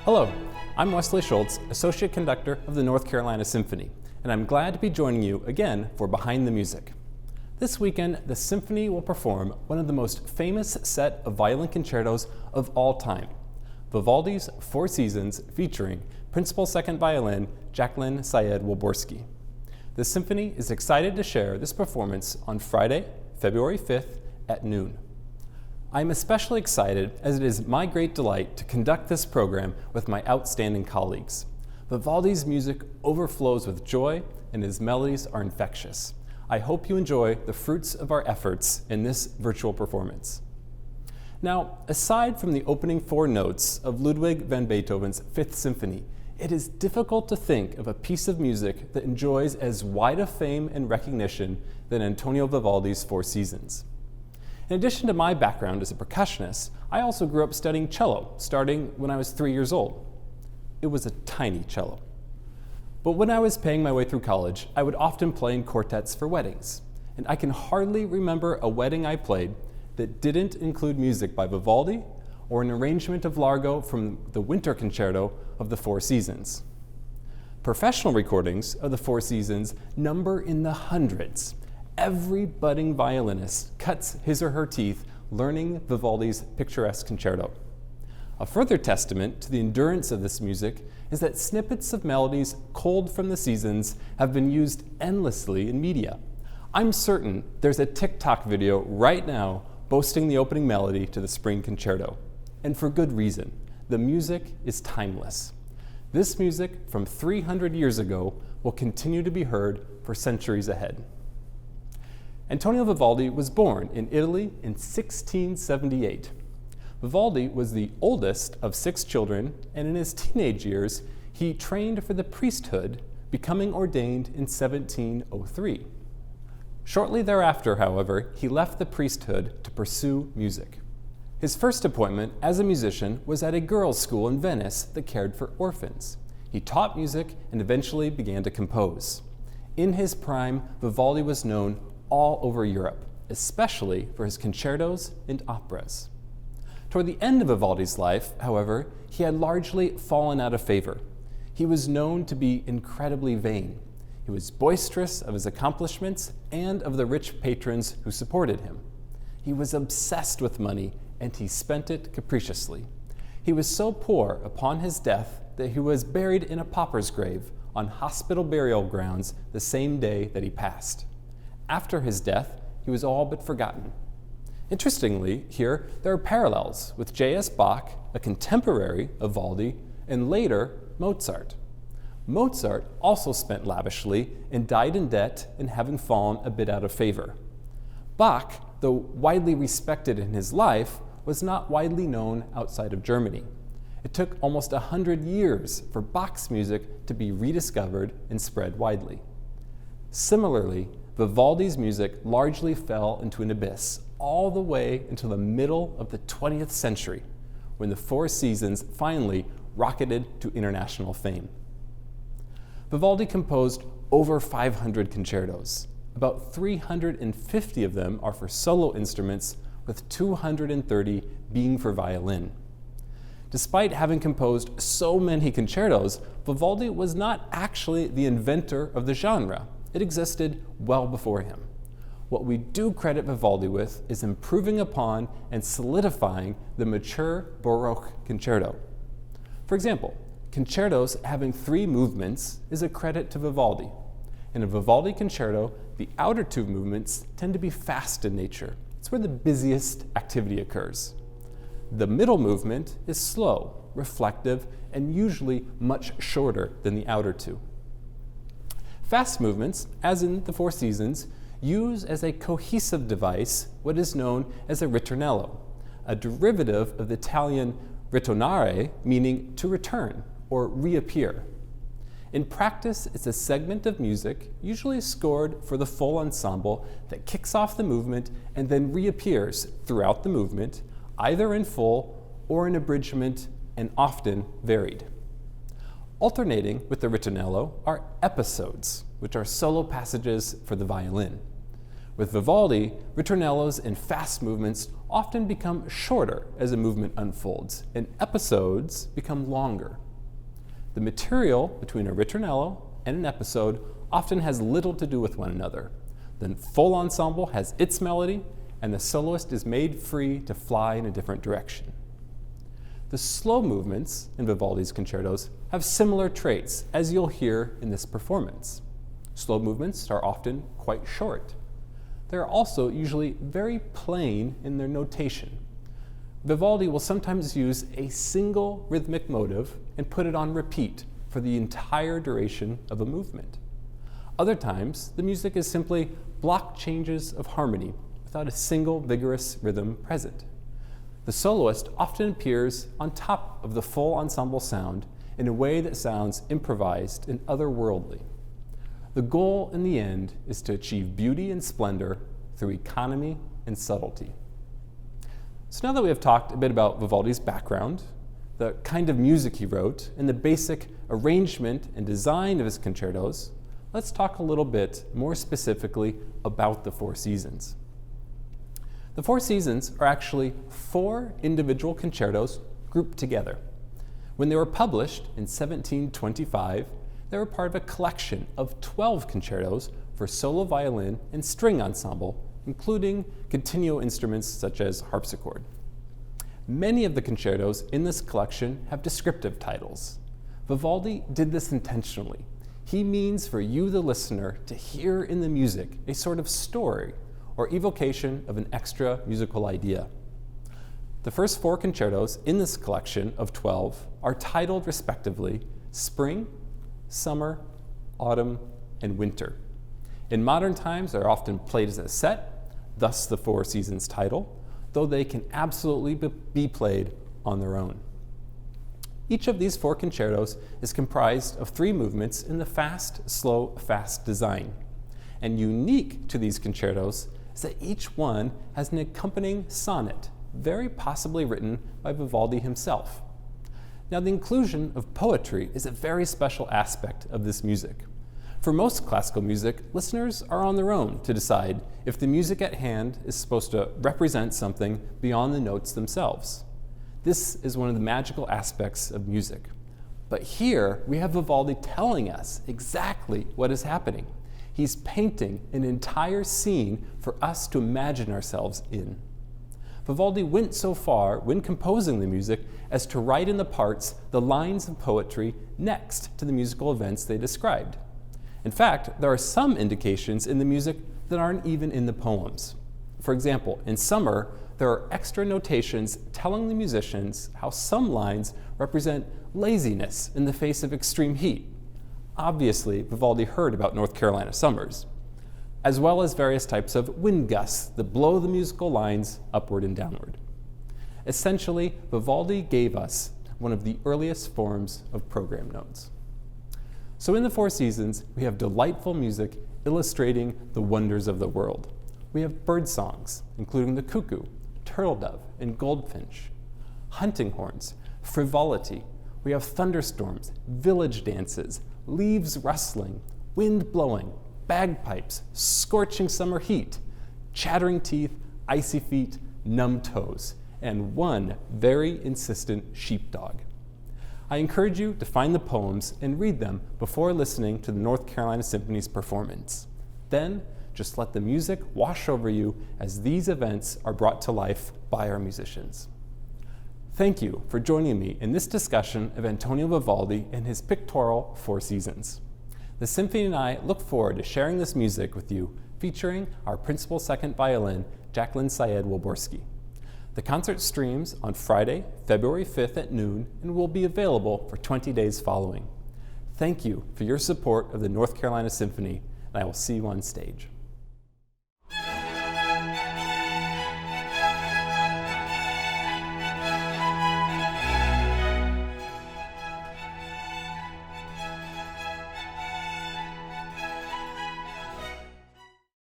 Hello, I'm Wesley Schulz, Associate Conductor of the North Carolina Symphony, and I'm glad to be joining you again for Behind the Music. This weekend, the Symphony will perform one of the most famous set of violin concertos of all time, Vivaldi's Four Seasons featuring Principal Second Violin Jacqueline Syed-Wilborski. The Symphony is excited to share this performance on Friday, February 5th at noon. I'm especially excited as it is my great delight to conduct this program with my outstanding colleagues. Vivaldi's music overflows with joy and his melodies are infectious. I hope you enjoy the fruits of our efforts in this virtual performance. Now, aside from the opening four notes of Ludwig van Beethoven's Fifth Symphony, it is difficult to think of a piece of music that enjoys as wide a fame and recognition than Antonio Vivaldi's Four Seasons. In addition to my background as a percussionist, I also grew up studying cello, starting when I was 3 years old. It was a tiny cello. But when I was paying my way through college, I would often play in quartets for weddings. And I can hardly remember a wedding I played that didn't include music by Vivaldi or an arrangement of Largo from the Winter Concerto of the Four Seasons. Professional recordings of the Four Seasons number in the hundreds. Every budding violinist cuts his or her teeth learning Vivaldi's picturesque concerto. A further testament to the endurance of this music is that snippets of melodies culled from the seasons have been used endlessly in media. I'm certain there's a TikTok video right now boasting the opening melody to the Spring Concerto. And for good reason. The music is timeless. This music from 300 years ago will continue to be heard for centuries ahead. Antonio Vivaldi was born in Italy in 1678. Vivaldi was the oldest of 6 children, and in his teenage years, he trained for the priesthood, becoming ordained in 1703. Shortly thereafter, however, he left the priesthood to pursue music. His first appointment as a musician was at a girls' school in Venice that cared for orphans. He taught music and eventually began to compose. In his prime, Vivaldi was known all over Europe, especially for his concertos and operas. Toward the end of Vivaldi's life, however, he had largely fallen out of favor. He was known to be incredibly vain. He was boisterous of his accomplishments and of the rich patrons who supported him. He was obsessed with money, and he spent it capriciously. He was so poor upon his death that he was buried in a pauper's grave on hospital burial grounds the same day that he passed. After his death, he was all but forgotten. Interestingly, here there are parallels with J.S. Bach, a contemporary of Vivaldi, and later Mozart. Mozart also spent lavishly and died in debt and having fallen a bit out of favor. Bach, though widely respected in his life, was not widely known outside of Germany. It took almost 100 years for Bach's music to be rediscovered and spread widely. Similarly, Vivaldi's music largely fell into an abyss all the way until the middle of the 20th century, when the Four Seasons finally rocketed to international fame. Vivaldi composed over 500 concertos. About 350 of them are for solo instruments, with 230 being for violin. Despite having composed so many concertos, Vivaldi was not actually the inventor of the genre. It existed well before him. What we do credit Vivaldi with is improving upon and solidifying the mature Baroque concerto. For example, concertos having 3 movements is a credit to Vivaldi. In a Vivaldi concerto, the outer 2 movements tend to be fast in nature. It's where the busiest activity occurs. The middle movement is slow, reflective, and usually much shorter than the outer 2. Fast movements, as in the Four Seasons, use as a cohesive device what is known as a ritornello, a derivative of the Italian ritornare, meaning to return or reappear. In practice, it's a segment of music, usually scored for the full ensemble, that kicks off the movement and then reappears throughout the movement, either in full or in abridgment, and often varied. Alternating with the ritornello are episodes, which are solo passages for the violin. With Vivaldi, ritornellos and fast movements often become shorter as a movement unfolds, and episodes become longer. The material between a ritornello and an episode often has little to do with one another. The full ensemble has its melody, and the soloist is made free to fly in a different direction. The slow movements in Vivaldi's concertos have similar traits, as you'll hear in this performance. Slow movements are often quite short. They're also usually very plain in their notation. Vivaldi will sometimes use a single rhythmic motive and put it on repeat for the entire duration of a movement. Other times, the music is simply block changes of harmony without a single vigorous rhythm present. The soloist often appears on top of the full ensemble sound in a way that sounds improvised and otherworldly. The goal in the end is to achieve beauty and splendor through economy and subtlety. So now that we have talked a bit about Vivaldi's background, the kind of music he wrote, and the basic arrangement and design of his concertos, let's talk a little bit more specifically about the Four Seasons. The Four Seasons are actually 4 individual concertos grouped together. When they were published in 1725, they were part of a collection of 12 concertos for solo violin and string ensemble, including continuo instruments such as harpsichord. Many of the concertos in this collection have descriptive titles. Vivaldi did this intentionally. He means for you, the listener, to hear in the music a sort of story or evocation of an extra musical idea. The first 4 concertos in this collection of 12 are titled respectively Spring, Summer, Autumn, and Winter. In modern times, they're often played as a set, thus the Four Seasons title, though they can absolutely be played on their own. Each of these 4 concertos is comprised of 3 movements in the fast, slow, fast design. And unique to these concertos is that each one has an accompanying sonnet, very possibly written by Vivaldi himself. Now, the inclusion of poetry is a very special aspect of this music. For most classical music, listeners are on their own to decide if the music at hand is supposed to represent something beyond the notes themselves. This is one of the magical aspects of music. But here, we have Vivaldi telling us exactly what is happening. He's painting an entire scene for us to imagine ourselves in. Vivaldi went so far when composing the music as to write in the parts the lines of poetry next to the musical events they described. In fact, there are some indications in the music that aren't even in the poems. For example, in Summer, there are extra notations telling the musicians how some lines represent laziness in the face of extreme heat. Obviously, Vivaldi heard about North Carolina summers, as well as various types of wind gusts that blow the musical lines upward and downward. Essentially, Vivaldi gave us one of the earliest forms of program notes. So in the Four Seasons, we have delightful music illustrating the wonders of the world. We have bird songs, including the cuckoo, turtle dove, and goldfinch, hunting horns, frivolity. We have thunderstorms, village dances, leaves rustling, wind blowing, bagpipes, scorching summer heat, chattering teeth, icy feet, numb toes, and one very insistent sheepdog. I encourage you to find the poems and read them before listening to the North Carolina Symphony's performance. Then, just let the music wash over you as these events are brought to life by our musicians. Thank you for joining me in this discussion of Antonio Vivaldi and his pictorial Four Seasons. The Symphony and I look forward to sharing this music with you, featuring our principal second violin, Jacqueline Syed-Wilborski. The concert streams on Friday, February 5th at noon and will be available for 20 days following. Thank you for your support of the North Carolina Symphony, and I will see you on stage.